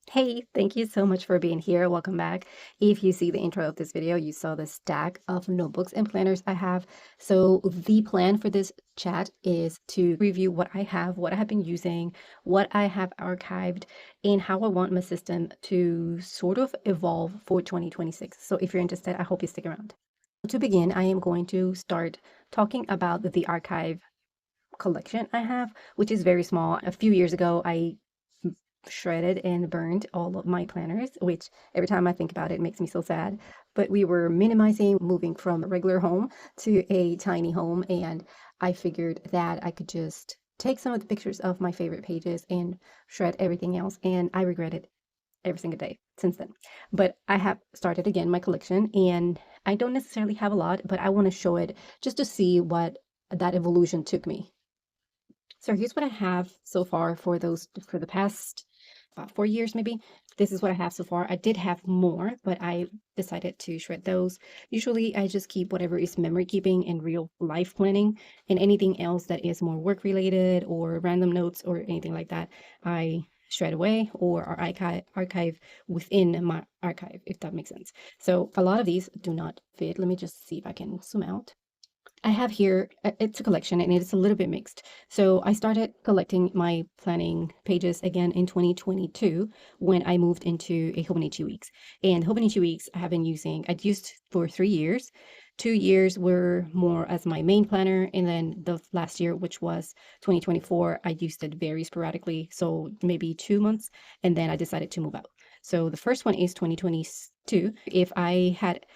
Hey, thank you so much for being here. Welcome back. If you see the intro of this video, you saw the stack of notebooks and planners I have. So the plan for this chat is to review what I have been using, what I have archived, and how I want my system to sort of evolve for 2026. So if you're interested, I hope you stick around. To begin, I am going to start talking about the archive collection I have, which is very small. A few years ago, I shredded and burned all of my planners, which every time I think about it makes me so sad. But we were minimizing, moving from a regular home to a tiny home, and I figured that I could just take some of the pictures of my favorite pages and shred everything else, and I regret it every single day since then. But I have started again my collection, and I don't necessarily have a lot, but I want to show it just to see what that evolution took me. So here's what I have so far for the past about 4 years maybe. This is what I have so far. I did have more, but I decided to shred those. Usually I just keep whatever is memory keeping and real life planning, and anything else that is more work related or random notes or anything like that, I shred away or archive within my archive, if that makes sense. So a lot of these do not fit. Let me just see if I can zoom out. I have here, it's a collection and it's a little bit mixed. So I started collecting my planning pages again in 2022 when I moved into a Hobonichi Weeks. And Hobonichi Weeks I have been using, I'd used for 3 years. 2 years were more as my main planner. And then the last year, which was 2024, I used it very sporadically. So maybe 2 months. And then I decided to move out. So the first one is 2022. If I had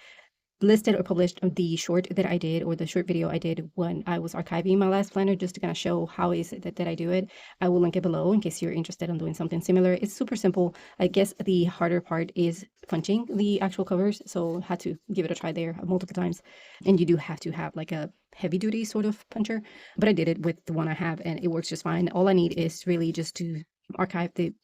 listed or published the short that I did or the short video I did when I was archiving my last planner, just to kind of show how is it that I do it. I will link it below in case you're interested in doing something similar. It's super simple. I guess the harder part is punching the actual covers, so had to give it a try there multiple times. And you do have to have like a heavy duty sort of puncher, but I did it with the one I have and it works just fine. All I need is really just to archive the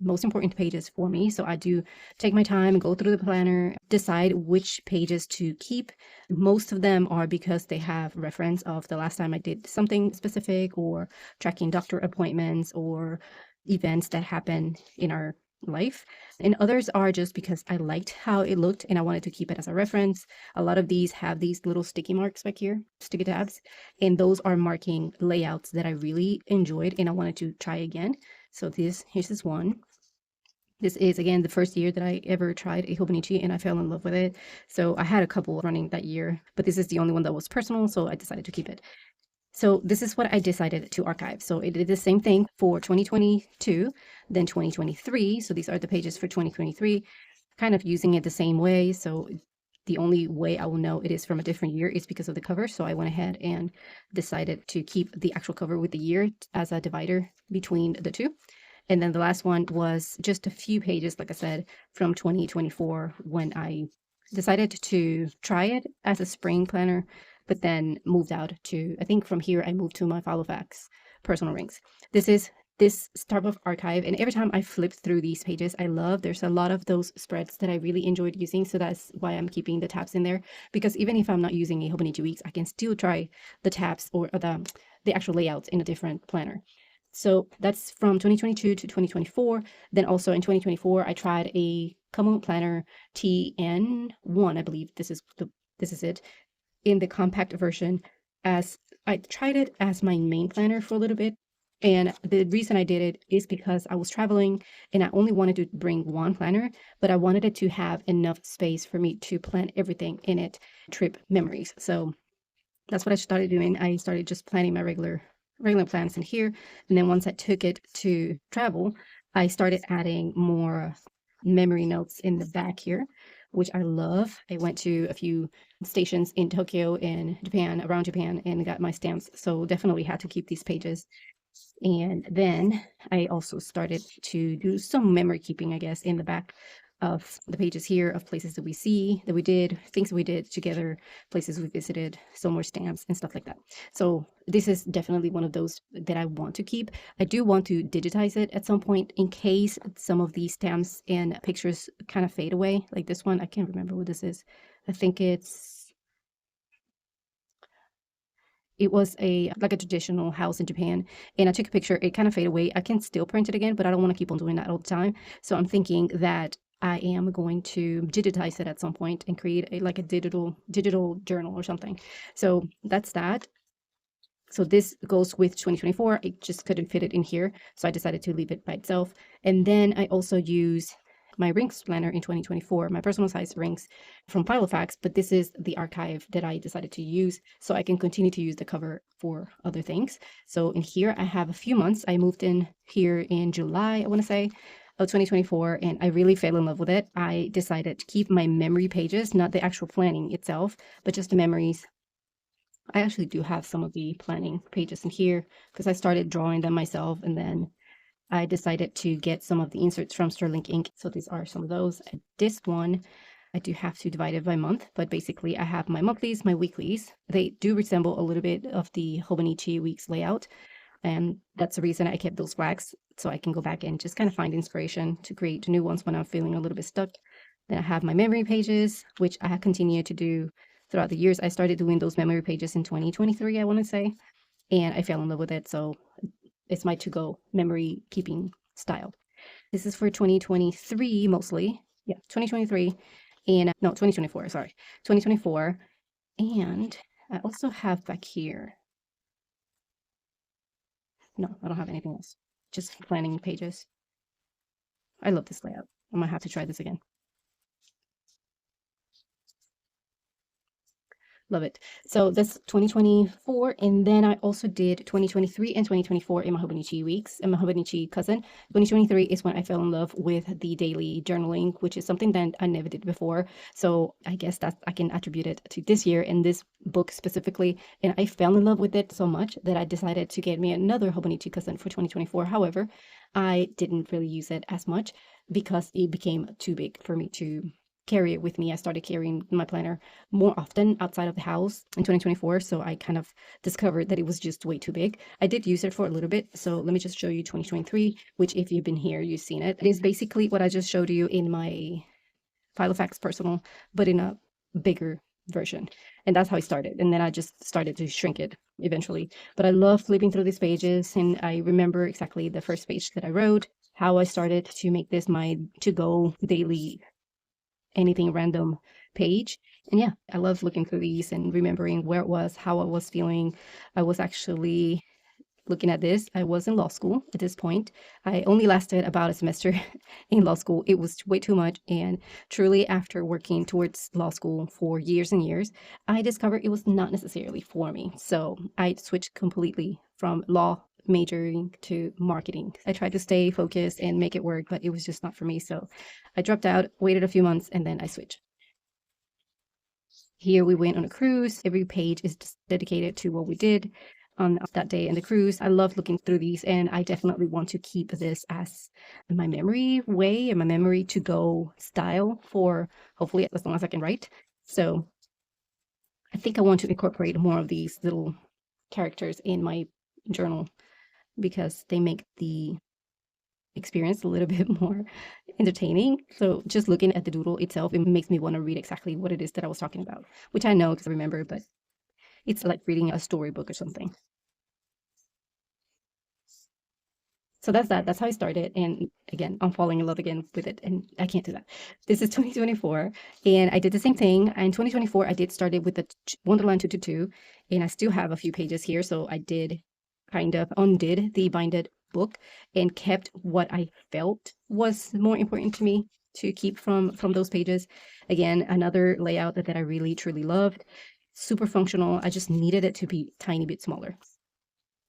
most important pages for me. So I do take my time and go through the planner, decide which pages to keep. Most of them are because they have reference of the last time I did something specific or tracking doctor appointments or events that happen in our life. And others are just because I liked how it looked and I wanted to keep it as a reference. A lot of these have these little sticky marks back here, sticky tabs, and those are marking layouts that I really enjoyed and I wanted to try again. So here's this one. This is, again, the first year that I ever tried a Hobonichi, and I fell in love with it. So I had a couple running that year, but this is the only one that was personal, so I decided to keep it. So this is what I decided to archive. So it did the same thing for 2022, then 2023. So these are the pages for 2023, kind of using it the same way. So the only way I will know it is from a different year is because of the cover. So I went ahead and decided to keep the actual cover with the year as a divider between the two. And then the last one was just a few pages, like I said, from 2024 when I decided to try it as a spring planner, but then moved out to, I think from here, I moved to my Filofax personal rings. This is this Starbucks archive. And every time I flip through these pages, there's a lot of those spreads that I really enjoyed using. So that's why I'm keeping the tabs in there, because even if I'm not using a Hobonichi Weeks, I can still try the tabs or the actual layouts in a different planner. So that's from 2022 to 2024. Then also in 2024, I tried a Common Planner TN1, I believe this is it, in the compact version. As I tried it as my main planner for a little bit. And the reason I did it is because I was traveling and I only wanted to bring one planner, but I wanted it to have enough space for me to plan everything in it, trip memories. So that's what I started doing. I started just planning my regular plans in here. And then once I took it to travel, I started adding more memory notes in the back here, which I love. I went to a few stations in Tokyo and Japan, around Japan, and got my stamps. So definitely had to keep these pages. And then I also started to do some memory keeping, I guess, in the back of the pages here of places that we see, that we did, things that we did together, places we visited, some more stamps and stuff like that. So this is definitely one of those that I want to keep. I do want to digitize it at some point in case some of these stamps and pictures kind of fade away. Like this one, I can't remember what this is. I think it's it was like a traditional house in Japan, and I took a picture. It kind of faded away. I can still print it again, but I don't want to keep on doing that all the time. So I'm thinking that I am going to digitize it at some point and create like a digital journal or something. So that's that. So this goes with 2024. I just couldn't fit it in here, so I decided to leave it by itself. And then I also use my rings planner in 2024, my personal size rings from Filofax, but this is the archive that I decided to use so I can continue to use the cover for other things. So in here, I have a few months. I moved in here in July, I want to say, of 2024, and I really fell in love with it. I decided to keep my memory pages, not the actual planning itself, but just the memories. I actually do have some of the planning pages in here because I started drawing them myself, and then I decided to get some of the inserts from Sterling Ink. So these are some of those. This one, I do have to divide it by month, but basically I have my monthlies, my weeklies. They do resemble a little bit of the Hobonichi Weeks layout, and that's the reason I kept those flags, so I can go back and just kind of find inspiration to create new ones when I'm feeling a little bit stuck. Then I have my memory pages, which I have continued to do throughout the years. I started doing those memory pages in 2023, I want to say, and I fell in love with it. So it's my to-go memory keeping style. This is for 2023 mostly. Yeah, 2023 and no, 2024, sorry. 2024. And I also have back here. No, I don't have anything else. Just planning pages. I love this layout. I might have to try this again. Love it. So that's 2024. And then I also did 2023 and 2024 in my Hobonichi weeks and my Hobonichi cousin. 2023 is when I fell in love with the daily journaling, which is something that I never did before. So I guess that I can attribute it to this year and this book specifically. And I fell in love with it so much that I decided to get me another Hobonichi cousin for 2024. However, I didn't really use it as much because it became too big for me to carry it with me. I started carrying my planner more often outside of the house in 2024, so I kind of discovered that it was just way too big. I did use it for a little bit, so let me just show you 2023, which if you've been here, you've seen it. It is basically what I just showed you in my Filofax personal, but in a bigger version. And that's how I started. And then I just started to shrink it eventually. But I love flipping through these pages, and I remember exactly the first page that I wrote, how I started to make this my to-go daily anything random page. And yeah, I love looking through these and remembering where it was, how I was feeling. I was actually looking at this. I was in law school at this point. I only lasted about a semester in law school. It was way too much. And truly, after working towards law school for years and years, I discovered it was not necessarily for me. So I switched completely from law majoring to marketing. I tried to stay focused and make it work, but it was just not for me. So I dropped out, waited a few months, and then I switched. Here we went on a cruise. Every page is just dedicated to what we did on that day in the cruise. I love looking through these, and I definitely want to keep this as my memory way and my memory to go style for hopefully as long as I can write. So I think I want to incorporate more of these little characters in my journal because they make the experience a little bit more entertaining. So just looking at the doodle itself, it makes me want to read exactly what it is that I was talking about, which I know because I remember, but it's like reading a storybook or something. So that's that. That's how I started. And again, I'm falling in love again with it. And I can't do that. This is 2024. And I did the same thing. In 2024, I did start it with the Wonderland 222. And I still have a few pages here. So I did kind of undid the binded book and kept what I felt was more important to me to keep from those pages. Again, another layout that I really truly loved. Super functional. I just needed it to be a tiny bit smaller.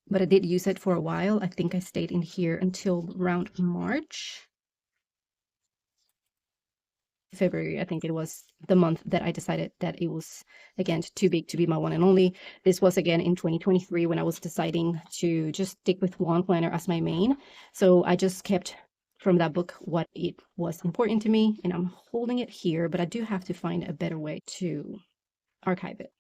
But I did use it for a while. I think I stayed in here until around March. February, I think it was the month that I decided that it was, again, too big to be my one and only. This was, again, in 2023 when I was deciding to just stick with one planner as my main. So I just kept from that book what it was important to me, and I'm holding it here, but I do have to find a better way to archive it.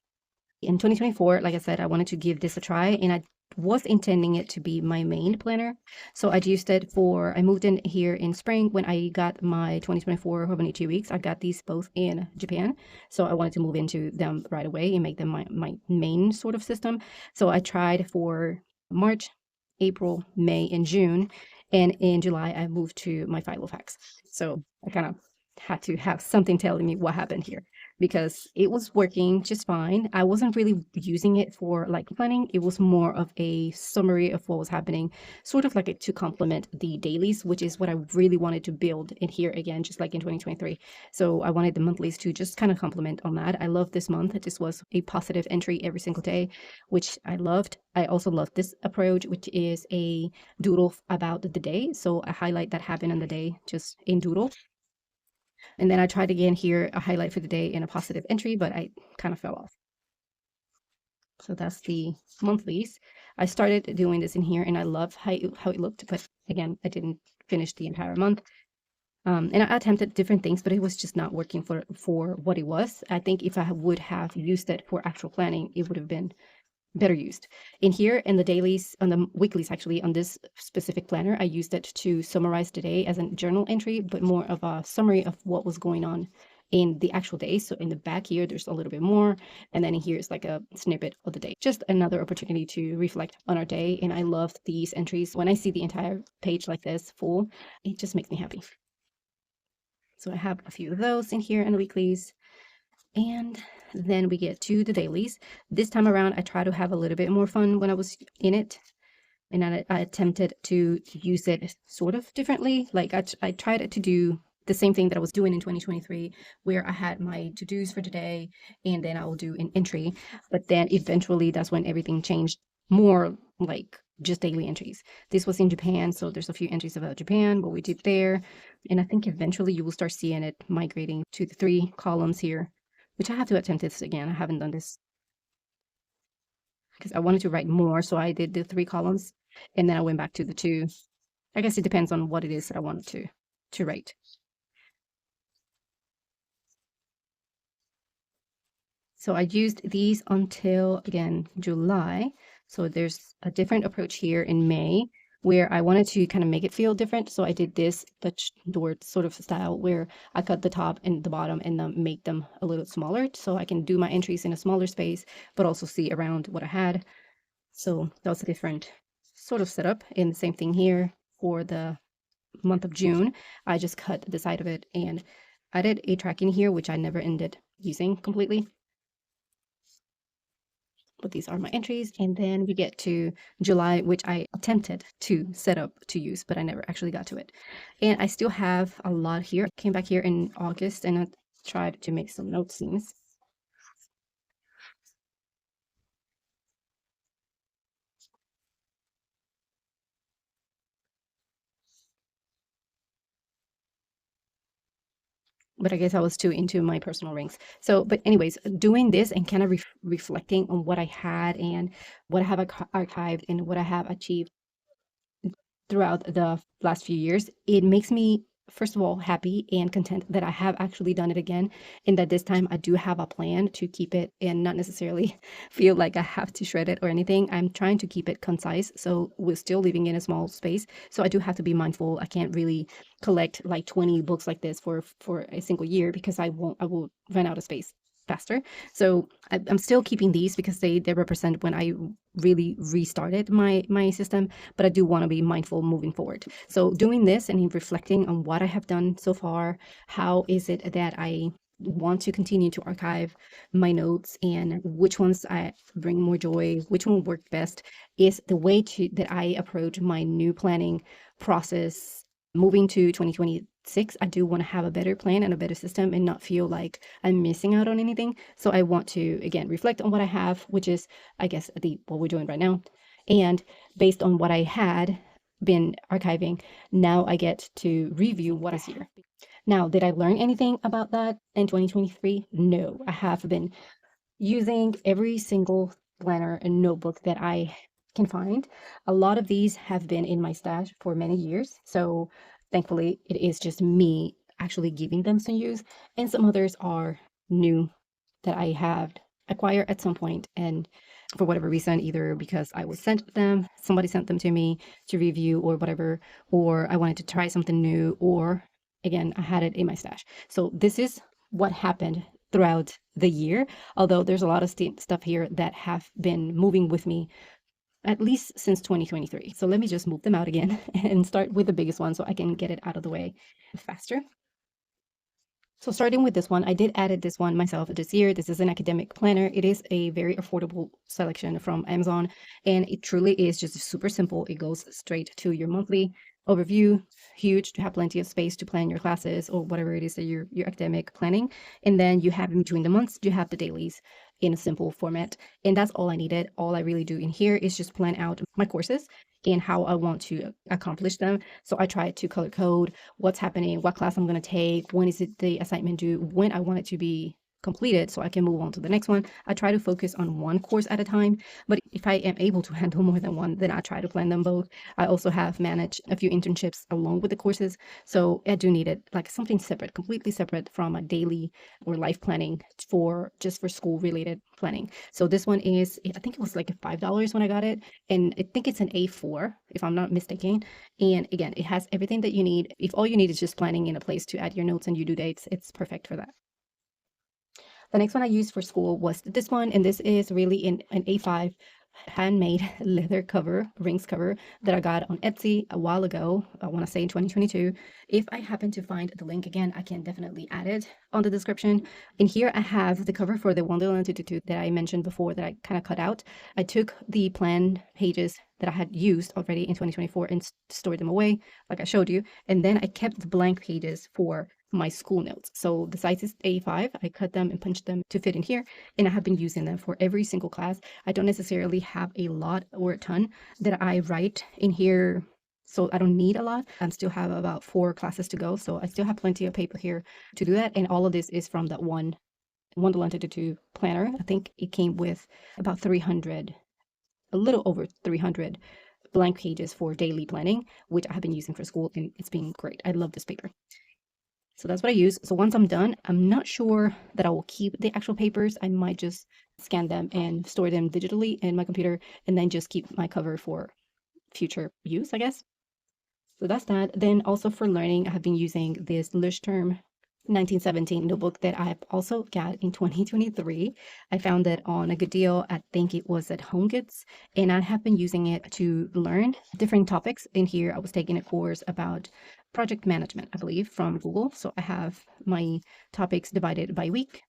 In 2024, like I said, I wanted to give this a try, and I was intending it to be my main planner. So I used it for, I moved in here in spring when I got my 2024 Hobonichi weeks. I got these both in Japan. So I wanted to move into them right away and make them my main sort of system. So I tried for March, April, May, and June. And in July, I moved to my Filofax. So I kind of had to have something telling me what happened here because it was working just fine. I wasn't really using it for like planning. It was more of a summary of what was happening, sort of like to complement the dailies, which is what I really wanted to build in here again, just like in 2023. So I wanted the monthlies to just kind of complement on that. I love this month. This was a positive entry every single day, which I loved. I also love this approach, which is a doodle about the day. So I highlight that happened on the day just in doodle. And then I tried again here, a highlight for the day in a positive entry, but I kind of fell off. So that's the monthlies. I started doing this in here and I love how it looked, but again, I didn't finish the entire month. And I attempted different things, but it was just not working for what it was. I think if I would have used it for actual planning, it would have been better used. In here, in the dailies, on the weeklies actually, on this specific planner, I used it to summarize the day as a journal entry, but more of a summary of what was going on in the actual day. So in the back here, there's a little bit more. And then here is like a snippet of the day. Just another opportunity to reflect on our day. And I love these entries. When I see the entire page like this full, it just makes me happy. So I have a few of those in here in the weeklies. And then we get to the dailies. This time around, I try to have a little bit more fun when I was in it. And I attempted to use it sort of differently. Like I tried to do the same thing that I was doing in 2023, where I had my to-dos for today, and then I will do an entry. But then eventually that's when everything changed more like just daily entries. This was in Japan, so there's a few entries about Japan, what we did there. And I think eventually you will start seeing it migrating to the 3 columns here, which I have to attempt this again. I haven't done this because I wanted to write more. So I did the 3 columns and then I went back to the 2. I guess it depends on what it is that I wanted to write. So I used these until, again, July. So there's a different approach here in May where I wanted to kind of make it feel different. So I did this Dutch door sort of style where I cut the top and the bottom and then make them a little smaller so I can do my entries in a smaller space, but also see around what I had. So that was a different sort of setup. And the same thing here for the month of June. I just cut the side of it and added a tracking here, which I never ended using completely. But these are my entries. And then we get to July, which I attempted to set up to use, but I never actually got to it. And I still have a lot here. I came back here in August and I tried to make some note scenes. But I guess I was too into my personal rings. So, but anyways, doing this and kind of reflecting on what I had and what I have archived and what I have achieved throughout the last few years, it makes me, first of all, happy and content that I have actually done it again, and that this time I do have a plan to keep it and not necessarily feel like I have to shred it or anything. I'm trying to keep it concise, so we're still living in a small space. So I do have to be mindful. I can't really collect like 20 books like this for a single year because I will run out of space faster. So I'm still keeping these because they represent when I really restarted my system, but I do want to be mindful moving forward. So doing this and reflecting on what I have done so far, how is it that I want to continue to archive my notes and which ones I bring more joy, which one worked best, is the way that I approach my new planning process moving to 2026. I do want to have a better plan and a better system and not feel like I'm missing out on anything. So I want to, again, reflect on what I have, which is, I guess, what we're doing right now. And based on what I had been archiving, now I get to review what is here. Now, did I learn anything about that in 2023? No, I have been using every single planner and notebook that I can find. A lot of these have been in my stash for many years. So thankfully, it is just me actually giving them some use. And some others are new that I have acquire at some point, and for whatever reason, either because I was sent them, somebody sent them to me to review or whatever, or I wanted to try something new, or again, I had it in my stash. So this is what happened throughout the year, although there's a lot of stuff here that have been moving with me at least since 2023. So let me just move them out again and start with the biggest one so I can get it out of the way faster. So starting with this one, I did added this one myself this year. This is an academic planner. It is a very affordable selection from Amazon, and it truly is just super simple. It goes straight to your monthly overview, huge to have plenty of space to plan your classes or whatever it is that you're academic planning. And then you have in between the months, you have the dailies in a simple format. And that's all I needed. All I really do in here is just plan out my courses and how I want to accomplish them. So I try to color code what's happening, what class I'm going to take, when is it the assignment due, when I want it to be completed so I can move on to the next one. I try to focus on one course at a time, but if I am able to handle more than one, then I try to plan them both. I also have managed a few internships along with the courses, so I do need it like something separate, completely separate from a daily or life planning for just for school related planning. So this one is, I think it was like $5 when I got it, and I think it's an A4 if I'm not mistaken. And again, it has everything that you need. If all you need is just planning in a place to add your notes and you due dates, it's perfect for that. The next one I used for school was this one, and this is really an A5 handmade leather cover, rings cover that I got on Etsy a while ago. I want to say in 2022. If I happen to find the link again, I can definitely add it on the description. In here, I have the cover for the Wonderland Tutu that I mentioned before that I kind of cut out. I took the plan pages that I had used already in 2024 and stored them away, like I showed you. And then I kept the blank pages for my school notes. So the size is A5. I cut them and punched them to fit in here, and I have been using them for every single class. I don't necessarily have a lot or a ton that I write in here, so I don't need a lot. I still have about 4 classes to go, so I still have plenty of paper here to do that. And all of this is from that one Wonderland Tutu planner. I think it came with about 300, a little over 300 blank pages for daily planning, which I have been using for school, and it's been great. I love this paper. So that's what I use. So once I'm done, I'm not sure that I will keep the actual papers. I might just scan them and store them digitally in my computer and then just keep my cover for future use, I guess. So that's that. Then also for learning, I have been using this Leuchtturm 1917 notebook that I've also got in 2023. I found it on a good deal. I think it was at HomeGoods, and I have been using it to learn different topics. In here, I was taking a course about project management, I believe, from Google. So I have my topics divided by week.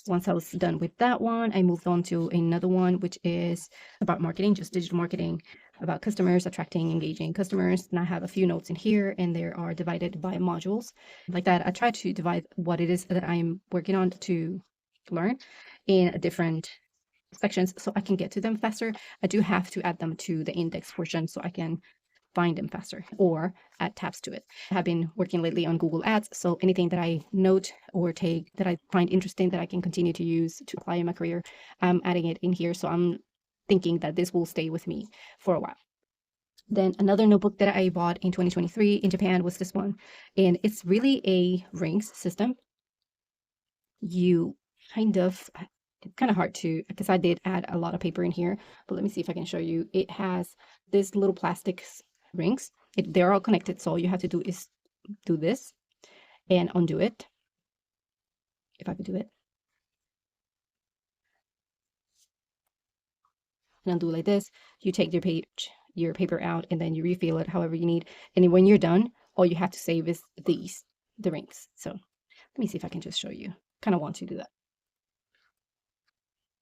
Once I was done with that one, I moved on to another one, which is about marketing, just digital marketing, about customers, attracting, engaging customers. And I have a few notes in here, and they are divided by modules. Like that, I try to divide what it is that I'm working on to learn in different sections so I can get to them faster. I do have to add them to the index portion so I can find them faster or add tabs to it. I have been working lately on Google Ads, so anything that I note or take that I find interesting that I can continue to use to apply in my career, I'm adding it in here. So I'm thinking that this will stay with me for a while. Then another notebook that I bought in 2023 in Japan was this one, and it's really a rings system. You kind of, it's kind of hard to, because I did add a lot of paper in here, but let me see if I can show you. It has this little plastic rings. They're all connected, so all you have to do is do this and undo it. If I could do it. And undo like this. You take your paper out, and then you refill it however you need. And then when you're done, all you have to save is the rings. So let me see if I can just show you. Kind of want to do that.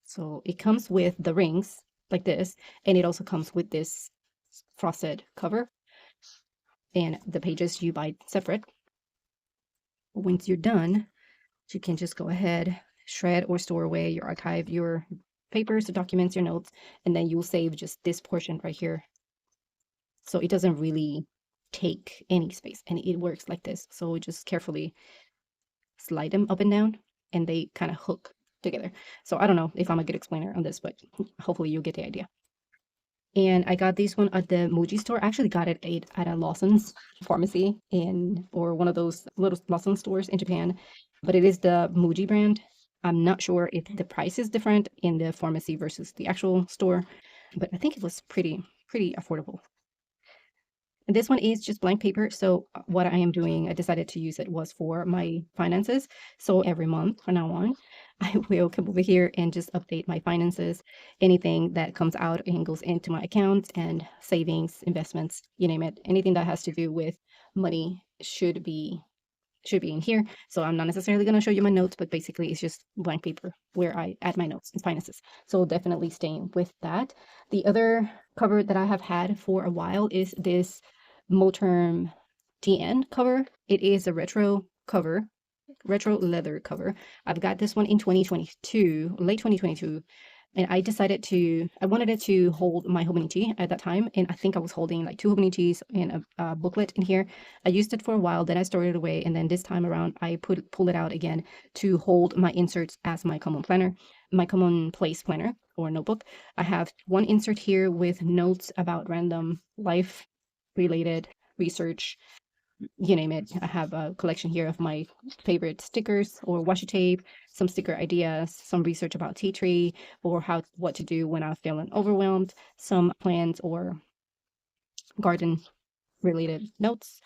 So it comes with the rings like this, and it also comes with this frosted cover, and the pages you buy separate. Once you're done, you can just go ahead, shred or store away your archive, your papers, the documents, your notes, and then you'll save just this portion right here. So it doesn't really take any space, and it works like this. So just carefully slide them up and down, and they kind of hook together. So I don't know if I'm a good explainer on this, but hopefully you'll get the idea. And I got this one at the Muji store. I actually got it at a Lawson's pharmacy or one of those little Lawson stores in Japan, but it is the Muji brand. I'm not sure if the price is different in the pharmacy versus the actual store, but I think it was pretty affordable. And this one is just blank paper. So what I am doing, I decided to use it was for my finances. So every month from now on, I will come over here and just update my finances. Anything that comes out and goes into my account and savings, investments, you name it. Anything that has to do with money should be in here. So I'm not necessarily going to show you my notes, but basically it's just blank paper where I add my notes and finances. So definitely staying with that. The other cover that I have had for a while is this Moterm TN cover. It is a retro cover, retro leather cover. I've got this one in 2022, late 2022, and I wanted it to hold my Hobonichi at that time, and I think I was holding like two Hobonichis and a booklet in here. I used it for a while, then I stored it away, and then this time around I pull it out again to hold my inserts as my Commonplace planner or notebook. I have one insert here with notes about random life related research, you name it. I have a collection here of my favorite stickers or washi tape, some sticker ideas, some research about tea tree or what to do when I'm feeling overwhelmed, some plants or garden related notes,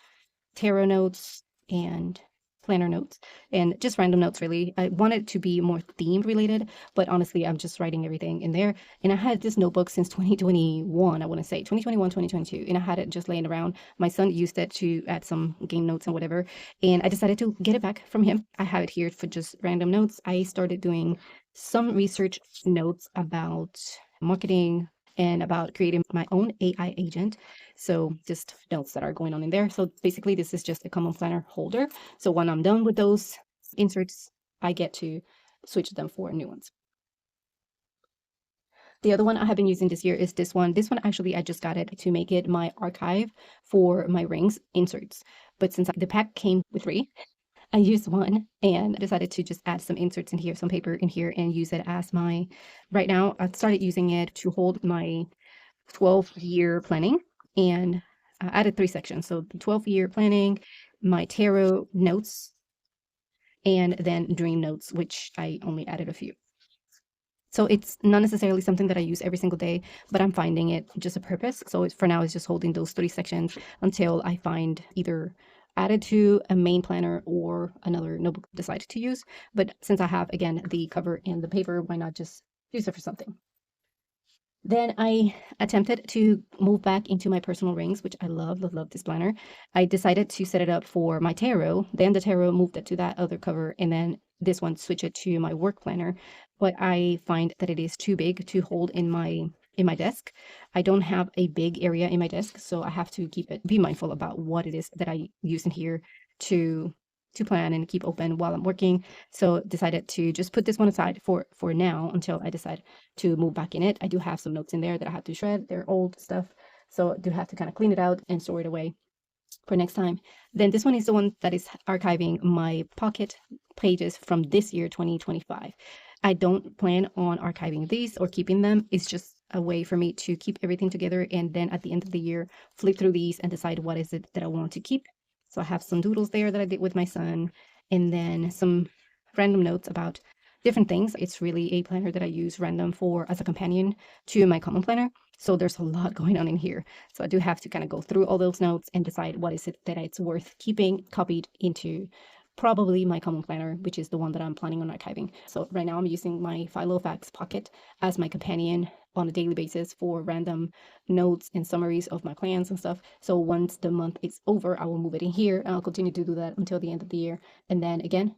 tarot notes, and planner notes, and just random notes really. I wanted to be more theme related, but honestly, I'm just writing everything in there. And I had this notebook since 2021, I want to say 2021, 2022, and I had it just laying around. My son used it to add some game notes and whatever, and I decided to get it back from him. I have it here for just random notes. I started doing some research notes about marketing and about creating my own AI agent. So just notes that are going on in there. So basically this is just a common planner holder. So when I'm done with those inserts, I get to switch them for new ones. The other one I have been using this year is this one. This one actually I just got it to make it my archive for my rings inserts. But since the pack came with 3, I used one and decided to just add some inserts in here, some paper in here, and use it as my, right now I started using it to hold my 12-year planning, and I added 3 sections. So the 12-year planning, my tarot notes, and then dream notes, which I only added a few. So it's not necessarily something that I use every single day, but I'm finding it just a purpose. So for now, it's just holding those 3 sections until I find either added to a main planner or another notebook I decide to use. But since I have, again, the cover and the paper, why not just use it for something? Then I attempted to move back into my personal rings, which I love this planner. I decided to set it up for my tarot. Then the tarot moved it to that other cover, and then this one switch it to my work planner. But I find that it is too big to hold in my desk. I don't have a big area in my desk, so I have to be mindful about what it is that I use in here to plan and keep open while I'm working. So decided to just put this one aside for now until I decide to move back in it. I do have some notes in there that I have to shred. They're old stuff, so I do have to kind of clean it out and store it away for next time. Then this one is the one that is archiving my pocket pages from this year, 2025. I don't plan on archiving these or keeping them. It's just a way for me to keep everything together, and then at the end of the year, flip through these and decide what is it that I want to keep. So I have some doodles there that I did with my son, and then some random notes about different things. It's really a planner that I use random for as a companion to my common planner. So there's a lot going on in here. So I do have to kind of go through all those notes and decide what is it that it's worth keeping copied into probably my common planner, which is the one that I'm planning on archiving. So right now I'm using my Filofax Pocket as my companion on a daily basis for random notes and summaries of my plans and stuff. So once the month is over, I will move it in here, and I'll continue to do that until the end of the year. And then again,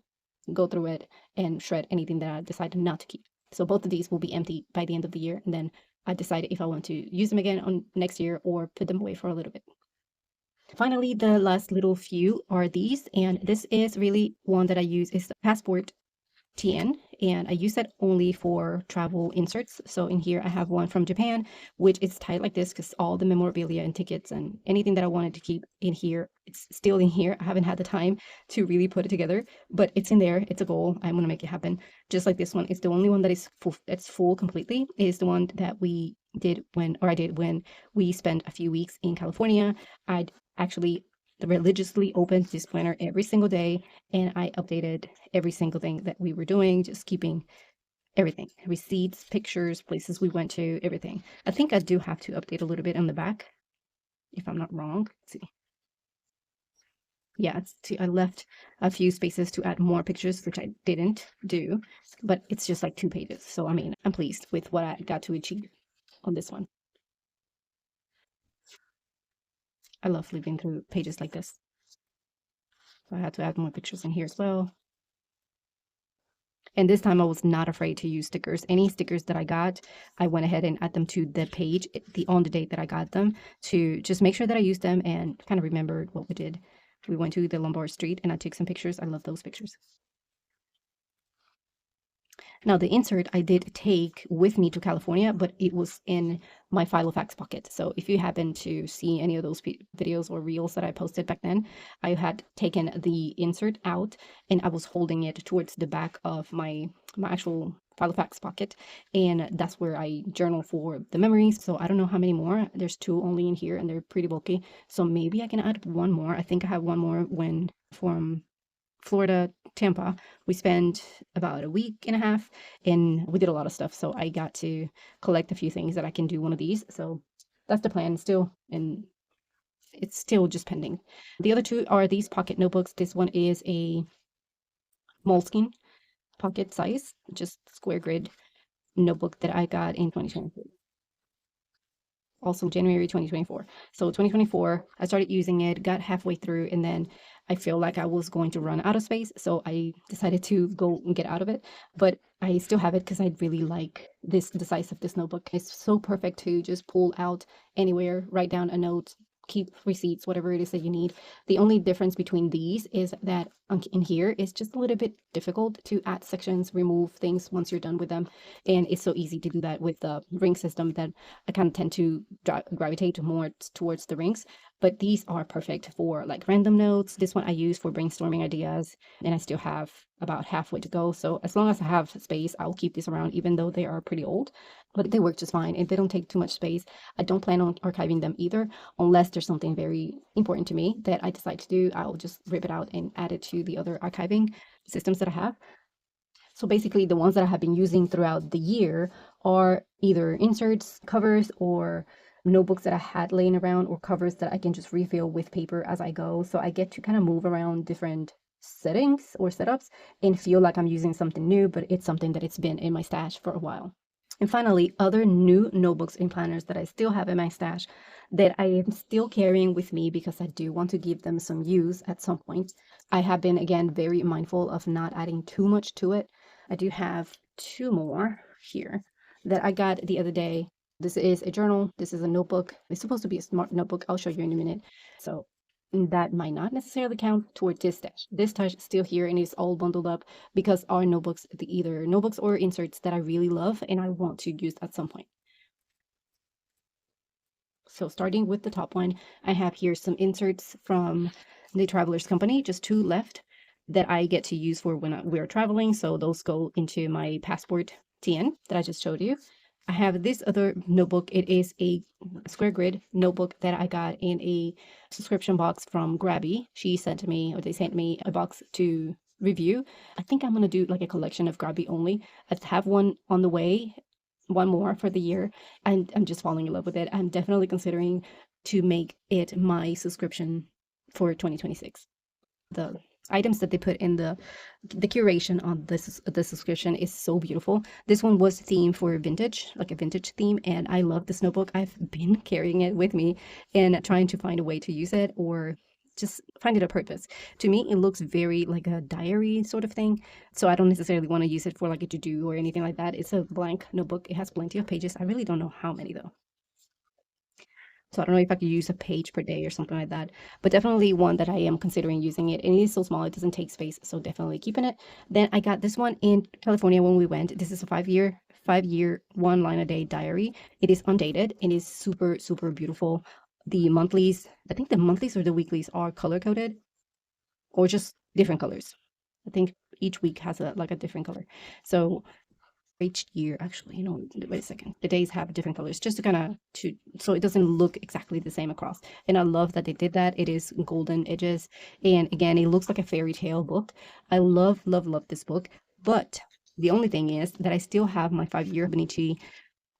go through it and shred anything that I decide not to keep. So both of these will be empty by the end of the year, and then I decide if I want to use them again on next year or put them away for a little bit. Finally, the last little few are these, and this is really one that I use is the Passport TN, and I use that only for travel inserts. So in here I have one from Japan, which is tied like this because all the memorabilia and tickets and anything that I wanted to keep in here, it's still in here. I haven't had the time to really put it together, but it's in there. It's a goal. I'm gonna make it happen. Just like this one, it's the only one that is full. It's full completely. It is the one that I did when we spent a few weeks in California. I'd actually religiously opened this planner every single day, and I updated every single thing that we were doing, just keeping everything, receipts, pictures, places we went to, everything. I think I do have to update a little bit on the back, if I'm not wrong. Let's see. Yeah, I left a few spaces to add more pictures, which I didn't do, but it's just like 2 pages. So, I mean, I'm pleased with what I got to achieve on this one. I love flipping through pages like this. So I had to add more pictures in here as well. And this time I was not afraid to use stickers. Any stickers that I got, I went ahead and add them to the page on the date that I got them, to just make sure that I used them and kind of remembered what we did. We went to the Lombard Street and I took some pictures. I love those pictures. Now, the insert I did take with me to California, but it was in my Filofax pocket. So if you happen to see any of those videos or reels that I posted back then, I had taken the insert out and I was holding it towards the back of my actual Filofax pocket. And that's where I journal for the memories. So I don't know how many more. There's 2 only in here and they're pretty bulky. So maybe I can add 1 more. I think I have 1 more when from Florida, Tampa. We spent about a week and a half and we did a lot of stuff. So I got to collect a few things that I can do one of these. So that's the plan still. And it's still just pending. The other 2 are these pocket notebooks. This one is a Moleskine pocket size, just square grid notebook that I got in 2023. Also January 2024. So 2024, I started using it, got halfway through, and then I feel like I was going to run out of space. So I decided to go and get out of it. But I still have it because I really like the size of this notebook. It's so perfect to just pull out anywhere, write down a note, keep receipts, whatever it is that you need. The only difference between these is that in here is just a little bit difficult to add sections, remove things once you're done with them. And it's so easy to do that with the ring system that I kind of tend to gravitate more towards the rings. But these are perfect for like random notes. This one I use for brainstorming ideas, and I still have about halfway to go. So as long as I have space, I'll keep these around, even though they are pretty old, but they work just fine and they don't take too much space. I don't plan on archiving them either, unless there's something very important to me that I decide to do. I'll just rip it out and add it to the other archiving systems that I have. So basically the ones that I have been using throughout the year are either inserts, covers, or notebooks that I had laying around, or covers that I can just refill with paper as I go. So I get to kind of move around different settings or setups and feel like I'm using something new, but it's something that it's been in my stash for a while. And finally, other new notebooks and planners that I still have in my stash that I am still carrying with me because I do want to give them some use at some point. I have been, again, very mindful of not adding too much to it. I do have 2 more here that I got the other day. This is a journal. This is a notebook. It's supposed to be a smart notebook. I'll show you in a minute. So that might not necessarily count toward this stash. This stash is still here and it's all bundled up because our notebooks, either notebooks or inserts that I really love and I want to use at some point. So starting with the top one, I have here some inserts from the Traveler's Company, just 2 left that I get to use for when we're traveling. So those go into my passport TN that I just showed you. I have this other notebook. It is a square grid notebook that I got in a subscription box from Grabby. She sent me, or they sent me a box to review. I think I'm going to do like a collection of Grabby only. I have one on the way, 1 more for the year, and I'm just falling in love with it. I'm definitely considering to make it my subscription for 2026. The items that they put in the curation on this the subscription is so beautiful. This one was themed for vintage, like a vintage theme, and I love this notebook. I've been carrying it with me and trying to find a way to use it or just find it a purpose. To me, it looks very like a diary sort of thing, so I don't necessarily want to use it for like a to-do or anything like that. It's a blank notebook. It has plenty of pages. I really don't know how many though. So I don't know if I could use a page per day or something like that, but definitely one that I am considering using it. And it is so small, it doesn't take space. So definitely keeping it. Then I got this one in California when we went. This is a 5-year, 1 line a day diary. It is undated and is super, super beautiful. The monthlies, I think the monthlies or the weeklies are color coded or just different colors. I think each week has a different color. So each year, actually, wait a second. The days have different colors just to kind of so it doesn't look exactly the same across. And I love that they did that. It is golden edges. And again, it looks like a fairy tale book. I love, love, love this book. But the only thing is that I still have my 5-year Benichi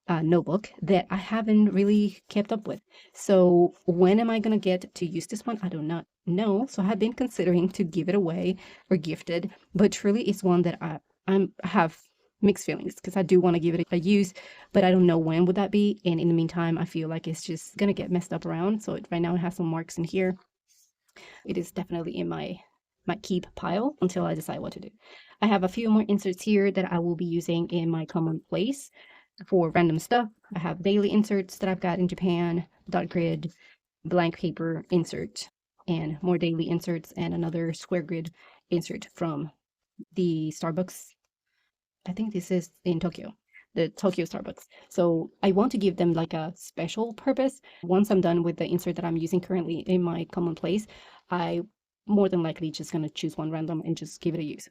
notebook that I haven't really kept up with. So when am I going to get to use this one? I do not know. So I have been considering to give it away or gift it, but truly it's one that I have mixed feelings because I do want to give it a use, but I don't know when would that be. And in the meantime, I feel like it's just going to get messed up around. So right now it has some marks in here. It is definitely in my keep pile until I decide what to do. I have a few more inserts here that I will be using in my Commonplace for random stuff. I have daily inserts that I've got in Japan, dot grid, blank paper insert, and more daily inserts, and another square grid insert from the Starbucks. I think this is in Tokyo, the Tokyo Starbucks. So I want to give them like a special purpose. Once I'm done with the insert that I'm using currently in my Commonplace, I more than likely just going to choose one random and just give it a use.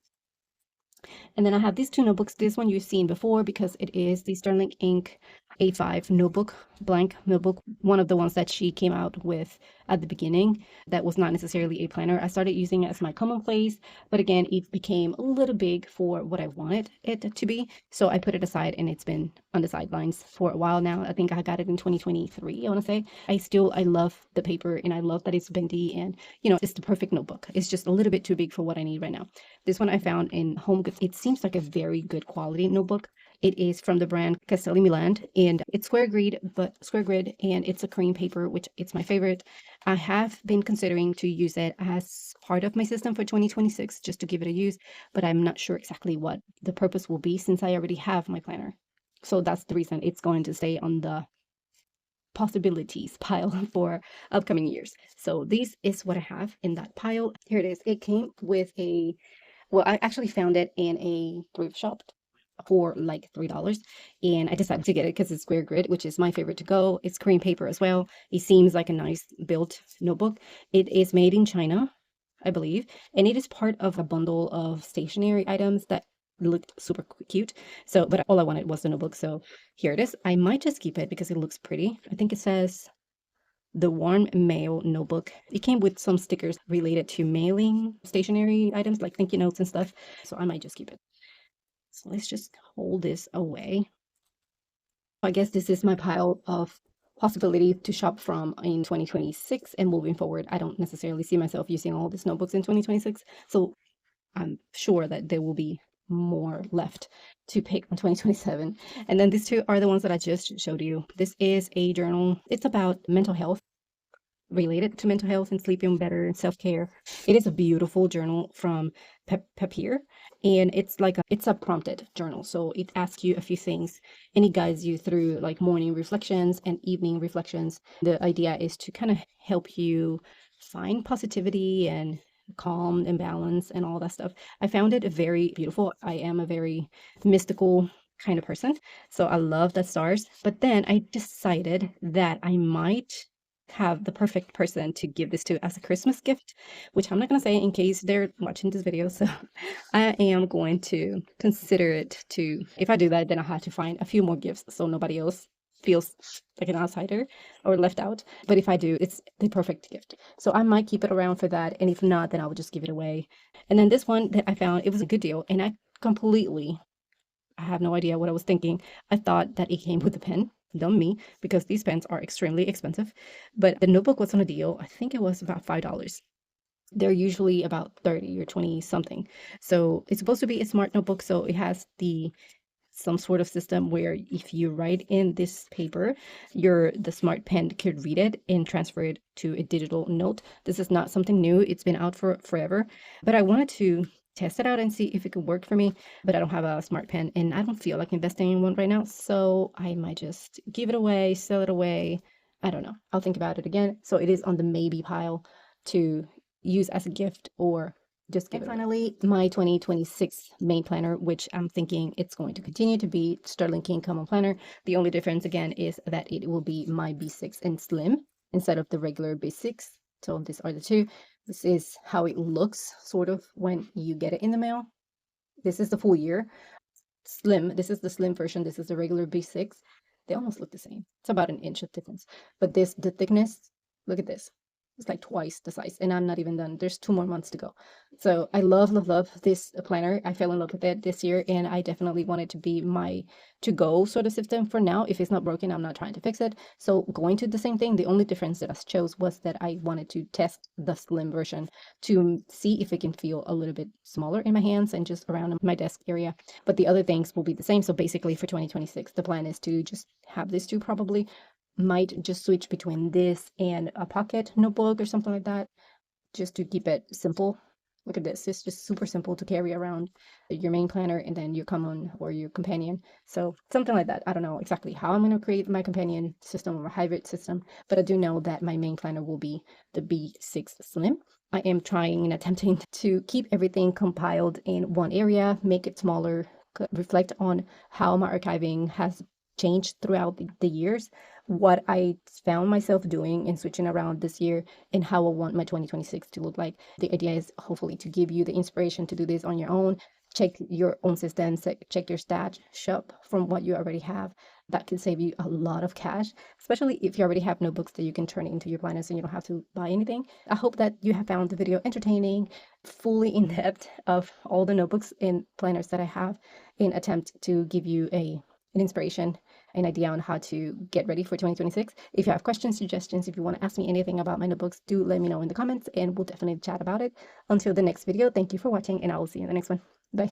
And then I have these two notebooks. This one you've seen before because it is the Sterling Ink A5 notebook, blank notebook, one of the ones that she came out with at the beginning that was not necessarily a planner. I started using it as my Commonplace, but again, it became a little big for what I wanted it to be. So I put it aside and it's been on the sidelines for a while now. I think I got it in 2023, I want to say. I love the paper and I love that it's bendy and, it's the perfect notebook. It's just a little bit too big for what I need right now. This one I found in Home Goods. It seems like a very good quality notebook. It is from the brand Castelli Milan and it's square grid, and it's a cream paper, which it's my favorite. I have been considering to use it as part of my system for 2026 just to give it a use, but I'm not sure exactly what the purpose will be since I already have my planner. So that's the reason it's going to stay on the possibilities pile for upcoming years. So this is what I have in that pile. Here it is. It came with I actually found it in a thrift shop for like $3 and I decided to get it because it's square grid, which is my favorite to go. It's cream paper as well. It seems like a nice built notebook. It is made in China, I believe, and it is part of a bundle of stationery items that looked super cute. So, but all I wanted was the notebook. So here it is. I might just keep it because it looks pretty. I think it says the warm mail notebook. It came with some stickers related to mailing stationery items like thank you notes and stuff. So I might just keep it. So let's just hold this away. I guess this is my pile of possibility to shop from in 2026 and moving forward. I don't necessarily see myself using all these notebooks in 2026. So I'm sure that there will be more left to pick in 2027. And then these two are the ones that I just showed you. This is a journal. It's about mental health, related to mental health and sleeping better and self-care. It is a beautiful journal from Papier, and it's a prompted journal. So it asks you a few things and it guides you through like morning reflections and evening reflections. The idea is to kind of help you find positivity and calm and balance and all that stuff. I found it very beautiful. I am a very mystical kind of person, so I love the stars. But then I decided that I might have the perfect person to give this to as a Christmas gift, which I'm not going to say in case they're watching this video. So I am going to consider it to, if I do that, then I'll have to find a few more gifts so nobody else feels like an outsider or left out. But if I do, it's the perfect gift. So I might keep it around for that. And if not, then I will just give it away. And then this one that I found, it was a good deal. And I have no idea what I was thinking. I thought that it came with a pen. Dumb me, because these pens are extremely expensive. But the notebook was on a deal. I think it was about $5. They're usually about 30 or 20 something. So it's supposed to be a smart notebook. So it has some sort of system where if you write in this paper, the smart pen could read it and transfer it to a digital note. This is not something new. It's been out for forever. But I wanted to test it out and see if it could work for me, but I don't have a smart pen and I don't feel like investing in one right now, so I might just give it away, sell it away. I don't know. I'll think about it again. So it is on the maybe pile to use as a gift or just give it away. Finally, my 2026 main planner, which I'm thinking it's going to continue to be Sterling King Common Planner. The only difference again is that it will be my B6 and slim instead of the regular B6. So these are the two. This is how it looks sort of when you get it in the mail. This is the full year. Slim, this is the slim version. This is the regular B6. They almost look the same. It's about an inch of difference. But this, the thickness, look at this. It's like twice the size, and I'm not even done. There's 2 more months to go. So I love, love, love this planner. I fell in love with it this year, and I definitely want it to be my to-go sort of system for now. If it's not broken, I'm not trying to fix it. So going to the same thing, the only difference that I chose was that I wanted to test the slim version to see if it can feel a little bit smaller in my hands and just around my desk area. But the other things will be the same. So basically for 2026, the plan is to just have these two probably. Might just switch between this and a pocket notebook or something like that, just to keep it simple. Look at this. It's just super simple to carry around your main planner and then your common or your companion. So something like that. I don't know exactly how I'm going to create my companion system or hybrid system, but I do know that my main planner will be the B6 Slim. I am trying and attempting to keep everything compiled in one area, make it smaller, reflect on how my archiving has changed throughout the years, what I found myself doing and switching around this year, and how I want my 2026 to look like. The idea is hopefully to give you the inspiration to do this on your own. Check your own systems, check your stash, shop from what you already have. That can save you a lot of cash, especially if you already have notebooks that you can turn into your planners and you don't have to buy anything. I hope that you have found the video entertaining, fully in depth of all the notebooks and planners that I have, in attempt to give you an inspiration, an idea on how to get ready for 2026. If you have questions, suggestions, if you want to ask me anything about my notebooks, do let me know in the comments and we'll definitely chat about it. Until the next video, thank you for watching and I will see you in the next one. Bye.